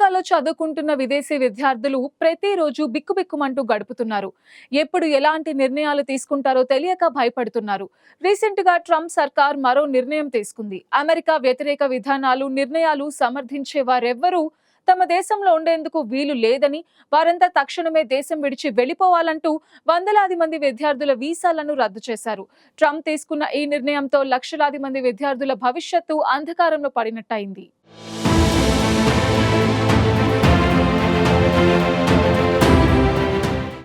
అమెరికాలో చదువుకుంటున్న విదేశీ విద్యార్థులు ప్రతిరోజు బిక్కుబిక్కుమంటూ గడుపుతున్నారు. ఎప్పుడు ఎలాంటి నిర్ణయాలు తీసుకుంటారో తెలియక భయపడుతున్నారు. రీసెంట్ గా ట్రంప్ సర్కార్ మరో నిర్ణయం తీసుకుంది. అమెరికా వ్యతిరేక విధానాలు, నిర్ణయాలు సమర్థించే వారెవ్వరూ తమ దేశంలో ఉండేందుకు వీలు లేదని, వారంతా తక్షణమే దేశం విడిచి వెళ్లిపోవాలంటూ వందలాది మంది విద్యార్థుల వీసాలను రద్దు చేశారు. ట్రంప్ తీసుకున్న ఈ నిర్ణయంతో లక్షలాది మంది విద్యార్థుల భవిష్యత్తు అంధకారంలో పడినట్టయింది.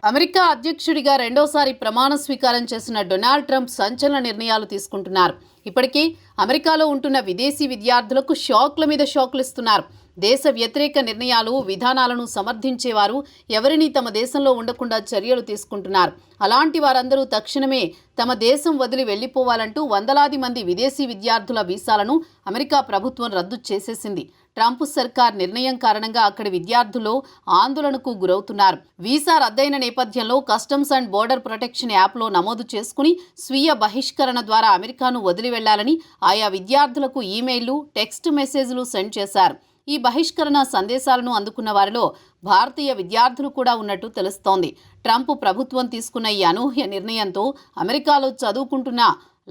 అమెరికా అధ్యక్షుడిగా రెండోసారి ప్రమాణ స్వీకారం చేసిన డొనాల్డ్ ట్రంప్ సంచలన నిర్ణయాలు తీసుకుంటున్నారు. ఇప్పటికే అమెరికాలో ఉంటున్న విదేశీ విద్యార్థులకు షాక్ల మీద షాక్లు ఇస్తున్నారు. దేశ వ్యతిరేక నిర్ణయాలు, విధానాలను సమర్థించేవారు ఎవరినీ తమ దేశంలో ఉండకుండా చర్యలు తీసుకుంటున్నారు. అలాంటి వారందరూ తక్షణమే తమ దేశం వదిలి వెళ్లిపోవాలంటూ వందలాది మంది విదేశీ విద్యార్థుల వీసాలను అమెరికా ప్రభుత్వం రద్దు చేసేసింది. ట్రంప్ సర్కార్ నిర్ణయం కారణంగా అక్కడి విద్యార్థులు ఆందోళనకు గురవుతున్నారు. వీసా రద్దయిన నేపథ్యంలో కస్టమ్స్ అండ్ బోర్డర్ ప్రొటెక్షన్ యాప్లో నమోదు చేసుకుని స్వీయ బహిష్కరణ ద్వారా అమెరికాను వదిలి వెళ్లాలని ఆయా విద్యార్థులకు ఈమెయిల్లు, టెక్స్ట్ మెసేజ్లు సెండ్ చేశారు. ఈ బహిష్కరణ సందేశాలను అందుకున్న వారిలో భారతీయ విద్యార్థులు కూడా ఉన్నట్టు తెలుస్తోంది. ట్రంప్ ప్రభుత్వం తీసుకున్న ఈ అనూహ్య నిర్ణయంతో అమెరికాలో చదువుకుంటున్న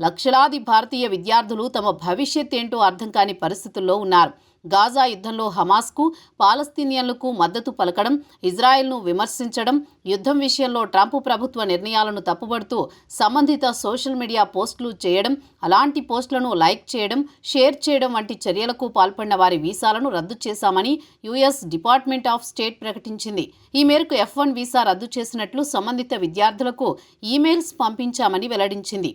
లక్షలాది భారతీయ విద్యార్థులు తమ భవిష్యత్ ఏంటో అర్థం కాని పరిస్థితుల్లో ఉన్నారు. గాజా యుద్ధంలో హమాస్కు, పాలస్తీనియన్లకు మద్దతు పలకడం, ఇజ్రాయెల్ను విమర్శించడం, యుద్ధం విషయంలో ట్రంప్ ప్రభుత్వ నిర్ణయాలను తప్పుబడుతూ సంబంధిత సోషల్ మీడియా పోస్టులు చేయడం, అలాంటి పోస్టులను లైక్ చేయడం, షేర్ చేయడం వంటి చర్యలకు పాల్పడిన వారి వీసాలను రద్దు చేశామని యుఎస్ డిపార్ట్మెంట్ ఆఫ్ స్టేట్ ప్రకటించింది. ఈ మేరకు F1 వీసా రద్దు చేసినట్లు సంబంధిత విద్యార్థులకు ఈమెయిల్స్ పంపించామని వెల్లడించింది.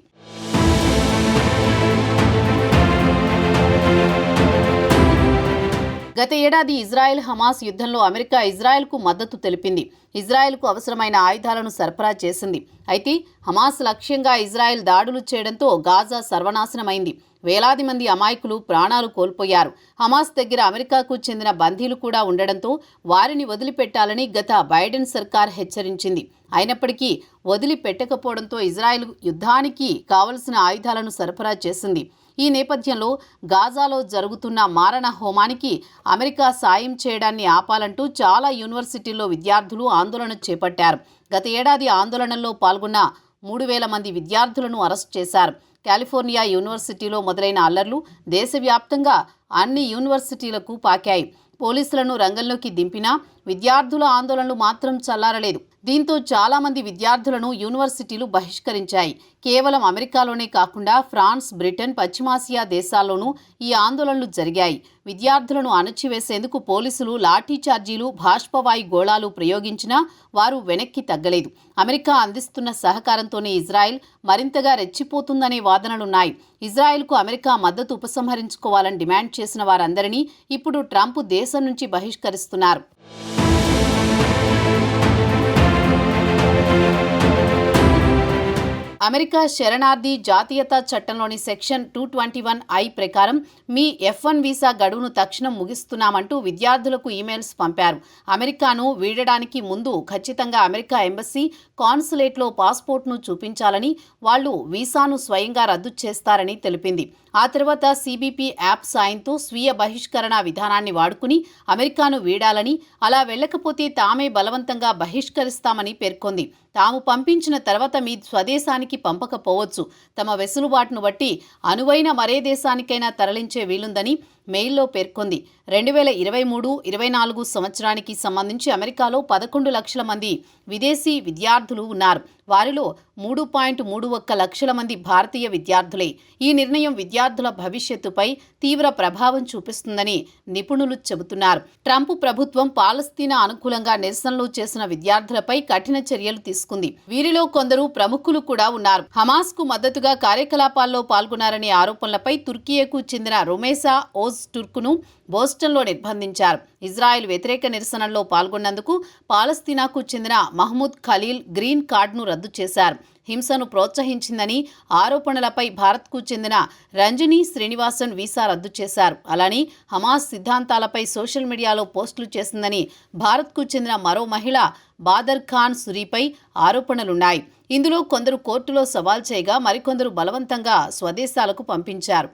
గత ఏడాది ఇజ్రాయెల్ హమాస్ యుద్ధంలో అమెరికా ఇజ్రాయెల్కు మద్దతు తెలిపింది. ఇజ్రాయెల్కు అవసరమైన ఆయుధాలను సరఫరా చేసింది. అయితే హమాస్ లక్ష్యంగా ఇజ్రాయెల్ దాడులు చేయడంతో గాజా సర్వనాశనమైంది. వేలాది మంది అమాయకులు ప్రాణాలు కోల్పోయారు. హమాస్ దగ్గర అమెరికాకు చెందిన బందీలు కూడా ఉండడంతో వారిని వదిలిపెట్టాలని గత బైడెన్ సర్కార్ హెచ్చరించింది. అయినప్పటికీ వదిలిపెట్టకపోవడంతో ఇజ్రాయెల్ యుద్ధానికి కావలసిన ఆయుధాలను సరఫరా చేసింది. ఈ నేపథ్యంలో గాజాలో జరుగుతున్న మారణ హోమానికి అమెరికా సాయం చేయడాన్ని ఆపాలంటూ చాలా యూనివర్సిటీల్లో విద్యార్థులు ఆందోళన చేపట్టారు. గత ఏడాది ఆందోళనల్లో పాల్గొన్న 3,000 మంది విద్యార్థులను అరెస్ట్ చేశారు. కాలిఫోర్నియా యూనివర్సిటీలో మొదలైన అల్లర్లు దేశవ్యాప్తంగా అన్ని యూనివర్సిటీలకు పాకాయి. పోలీసులను రంగంలోకి దింపినా విద్యార్థుల ఆందోళనలు మాత్రం చల్లారలేదు. దీంతో చాలా మంది విద్యార్థులను యూనివర్సిటీలు బహిష్కరించాయి. కేవలం అమెరికాలోనే కాకుండా ఫ్రాన్స్, బ్రిటన్, పశ్చిమాసియా దేశాల్లోనూ ఈ ఆందోళనలు జరిగాయి. విద్యార్థులను అణచివేసేందుకు పోలీసులు లాఠీ చార్జీలు, బాష్పవాయు గోళాలు ప్రయోగించినా వారు వెనక్కి తగ్గలేదు. అమెరికా అందిస్తున్న సహకారంతోనే ఇజ్రాయెల్ మరింతగా రెచ్చిపోతుందనే వాదనలున్నాయి. ఇజ్రాయెల్కు అమెరికా మద్దతు ఉపసంహరించుకోవాలని డిమాండ్ చేసిన వారందరినీ ఇప్పుడు ట్రంప్ దేశం నుంచి బహిష్కరిస్తున్నారు. అమెరికా శరణార్థి జాతీయతా చట్టంలోని సెక్షన్ 221I ప్రకారం మీ F1 వీసా గడువును తక్షణం ముగిస్తున్నామంటూ విద్యార్థులకు ఈమెయిల్స్ పంపారు. అమెరికాను వీడడానికి ముందు ఖచ్చితంగా అమెరికా ఎంబసీ, కాన్సులేట్లో పాస్పోర్ట్ను చూపించాలని, వాళ్లు వీసాను స్వయంగా రద్దు చేస్తారని తెలిపింది. ఆ తర్వాత CBP యాప్ సాయంతో స్వీయ బహిష్కరణ విధానాన్ని వాడుకుని అమెరికాను వీడాలని, అలా వెళ్లకపోతే తామే బలవంతంగా బహిష్కరిస్తామని పేర్కొంది. తాము పంపించిన తర్వాత మీ స్వదేశానికి పంపకపోవచ్చు. తమ వెసులుబాటును బట్టి అనువైన మరే దేశానికైనా తరలించే వీలుందని మెయిల్లో పేర్కొంది. 2023-24 సంవత్సరానికి సంబంధించి అమెరికాలో 11 లక్షల మంది విదేశీ విద్యార్థులు ఉన్నారు. వారిలో 3.31 లక్షల మంది భారతీయ విద్యార్థులే. ఈ నిర్ణయం విద్యార్థుల భవిష్యత్తుపై తీవ్ర ప్రభావం చూపిస్తుందని నిపుణులు చెబుతున్నారు. ట్రంప్ ప్రభుత్వం పాలస్తీనా అనుకూలంగా నిరసనలు చేసిన విద్యార్థులపై కఠిన చర్యలు తీసుకుంది. వీరిలో కొందరు ప్రముఖులు కూడా ఉన్నారు. హమాస్కు మద్దతుగా కార్యకలాపాల్లో పాల్గొన్నారనే ఆరోపణలపై తుర్కియేకు చెందిన రొమేసా ఓజ్ టుర్కును బోస్టన్లో నిర్బంధించారు. ఇజ్రాయెల్ వ్యతిరేక నిరసనల్లో పాల్గొన్నందుకు పాలస్తీనాకు చెందిన మహ్మూద్ ఖలీల్ గ్రీన్ కార్డును రద్దు చేశారు. హింసను ప్రోత్సహించిందని ఆరోపణలపై భారత్కు చెందిన రంజనీ శ్రీనివాసన్ వీసా రద్దు చేశారు. అలానే హమాస్ సిద్ధాంతాలపై సోషల్ మీడియాలో పోస్టులు చేసిందని భారత్కు చెందిన మరో మహిళ బాదర్ ఖాన్ సురీపై ఆరోపణలున్నాయి. ఇందులో కొందరు కోర్టులో సవాల్ చేయగా మరికొందరు బలవంతంగా స్వదేశాలకు పంపించారు.